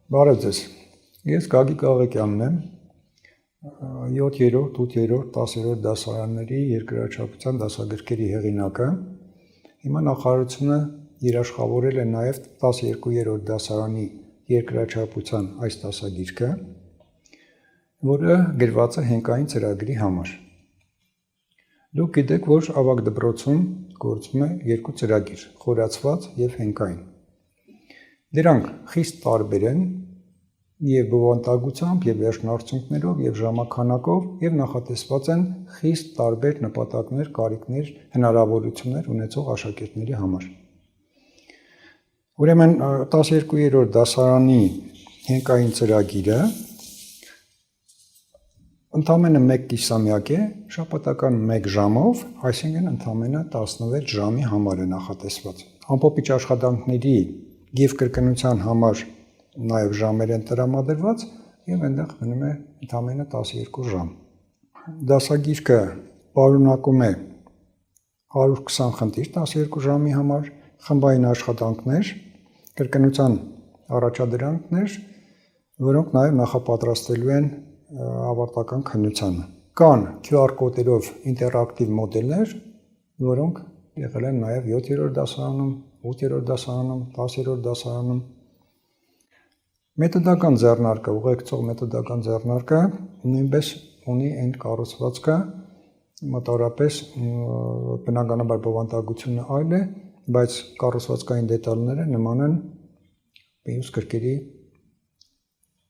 Բարև ձեզ, ես Գագիկ Աղեկյանն եմ, 7-րդ, 8-րդ, 10-րդ դասարանների երկրաչափության դասագրքերի հեղինակը։ Հիմա նախարարությունը երաշխավորել է նաև 12-րդ դասարանի երկրաչափության այս դասագիրքը, որը գրված է հենկային ծրագրի համար։ Դուք գիտեք, որ ավագ դպրոցում գործում է երկու ծրագիր՝ խորացված և հենկային։ Դրանք խիստ տարբեր են և բովանդակությամբ, և վերջնարդյունքներով, և ժամաքանակով, և նախատեսված են խիստ տարբեր նպատակներ, կարիքներ, հնարավորություններ ունեցող աշակերտների համար։ Ուրեմն 12-րդ դասարանի հենկային ծրագիրը ընդամենը 1 կիսամյակ է, շաբաթական 1 ժամով, այսինքն ընդամենը 16 ժամի համար է նախատեսված։ Ամփոփիչ աշխատանքների և կրկնության համար նաև ժամեր են տրամադրված և այնտեղ մնում է ընդամենը 12 ժամ։ Դասագիրքը պարունակում է 120 խնդիր 12 ժամի համար, խմբային աշխատանքներ, կրկնության առաջադրանքներ, որոնք նաև նախապատրաստելու են ավարտական քննությանը։ Կան QR կոդերով ինտերակտիվ մոդելներ, որոնք եղել են նաև 7-րդ դասարանում, 8-րդ դասարանում, 10-րդ դասարանում։ Մեթոդական ձեռնարկը, ուղեկցող մեթոդական ձեռնարկը նույնպես ունի այն կառուցվածքը, մոտավորապես բնականաբար բովանդակությունը այլ է, բայց կառուցվածքային դետալները նման են մյուս գրքերի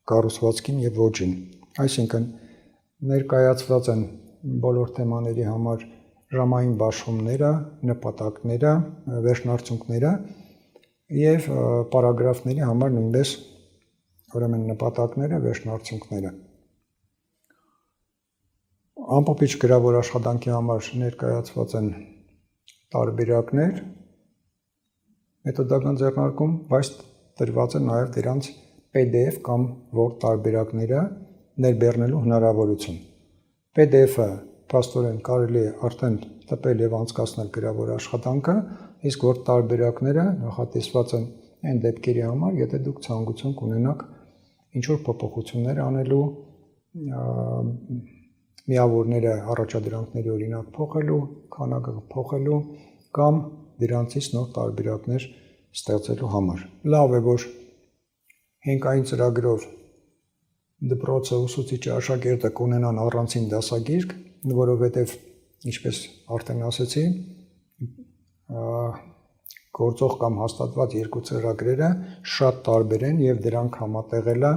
կառուցվածքին և ոճին։ Այսինքն ներկայացված են բոլոր թեմաների համար ժամային բաշխումները, նպատակները, վերջնարդյունքները և պարագրաֆների համար նույնպես ուրեմն նպատակները, վերջնարդյունքները։ Ամփոփիչ գրավոր աշխատանքի համար ներկայացված են տարբերակներ մեթոդական ձեռնարկում, բայց տրված է նաև դրանց PDF կամ Word տարբերակները ներբեռնելու հնարավորություն։ PDF-ը փաստորեն կարելի է արդեն տպել և անցկացնել գրավոր աշխատանքը, իսկ Word տարբերակները նախատեսված են այն դեպքերի համար, եթե դուք ցանկություն կունենաք ինչ-որ փոփոխություններ անելու, միավորները, առաջադրանքների օրինակ փոխելու, քանակը փոխելու կամ դրանցից նոր տարբերակներ ստեղծելու համար։ Լավ է, որ հենկային ծրագրով դպրոցը, ուսուցիչը, աշակերտը կունենան առանցին դասագիրք, որովհետև, ինչպես արդեն ասեցի, գործող կամ հաստատված երկու ծրագրերը շատ տարբեր են և դրանք համատեղելը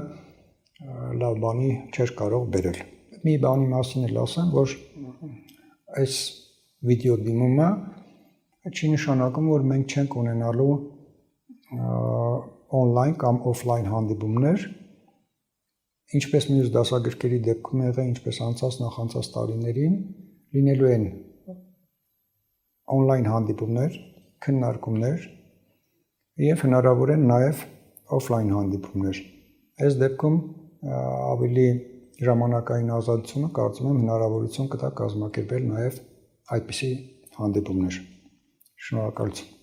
լավ բանի չէր կարող բերել։ Մի բանի մասին էլ ասեմ, որ այս վիդեոդիմումը չի նշանակում, որ մենք չենք ունենալու օնլայն կամ օֆլայն հանդիպումներ, ինչպես մյուս դասագրքերի դեպքում եղել, ինչպես անցած նախանցած տարիներին, լինելու են օնլայն հանդիպումներ, քննարկումներ և հնարավոր են նաև օֆլայն հանդիպումներ։ Այս դեպքում ավելի ժամանակային ազատությունը կարծում եմ հնարավորություն կտա կազմակերպել նաև այդպիսի հանդիպումներ։ Շնորհակալություն։